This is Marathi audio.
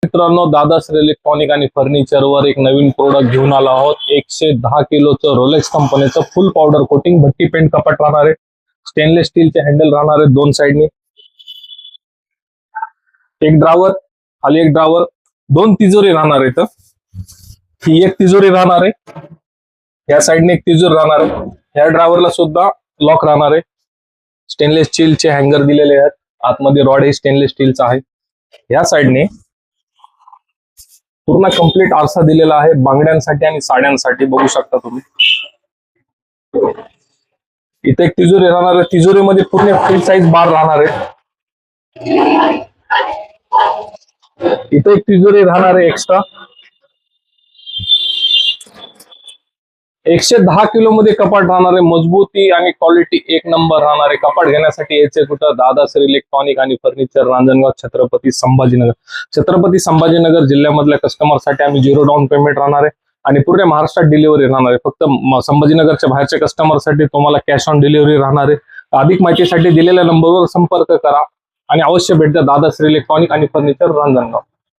मित्रांनो, दादाश्री इलेक्ट्रॉनिक आणि फर्निचरवर एक नवीन प्रोडक्ट घेऊन आलो आहोत. 110 किलोचं रोलेक्स कंपनीचं फुल पावडर कोटिंग भट्टी पेंट कपाट राहणार आहे. स्टेनलेस स्टीलचे हँडल राहणार आहे दोन साइडनी. एक ड्रावर, खाली एक ड्रावर, दोन तिजोरी राहणार आहेत. ही एक तिजोरी राहणार आहे, या साइडने एक तिजोरी राहणार आहे. या ड्रावरला सुद्धा लॉक राहणार आहे. स्टेनलेस स्टीलचे हँगर दिलेले आहेत. आतमध्ये रॉड हे स्टेनलेस स्टीलचा आहे. या साइडने पूर्ण कंप्लीट आरसा दिलेला आहे बांगड्यांसाठी आणि साड्यांसाठी. बघू शकता तुम्ही. इथे एक तिजोरी राहणार आहे. तिजोरीमध्ये पूर्ण फ्री साइज बार राहणार आहे. इथे एक तिजोरी राहणार आहे एक्स्ट्रा. 110 किलो मध्ये कपाट राहणार आहे. मजबूती आणि क्वालिटी एक नंबर राहणार आहे. कपाट घेण्यासाठी यायचे कुठं? दादाश्री इलेक्ट्रॉनिक आणि फर्निचर, रांजणगाव, छत्रपती संभाजीनगर. छत्रपती संभाजीनगर जिल्ह्यामधल्या कस्टमरसाठी आम्ही 0 डाऊन पेमेंट राहणार आहे आणि पूर्ण महाराष्ट्रात डिलिव्हरी राहणार आहे. फक्त संभाजीनगरच्या बाहेरच्या कस्टमरसाठी तुम्हाला कॅश ऑन डिलिव्हरी राहणार आहे. अधिक माहितीसाठी दिलेल्या नंबरवर संपर्क करा आणि अवश्य भेट द्या. दादाश्री इलेक्ट्रॉनिक आणि फर्निचर, रांजणगाव.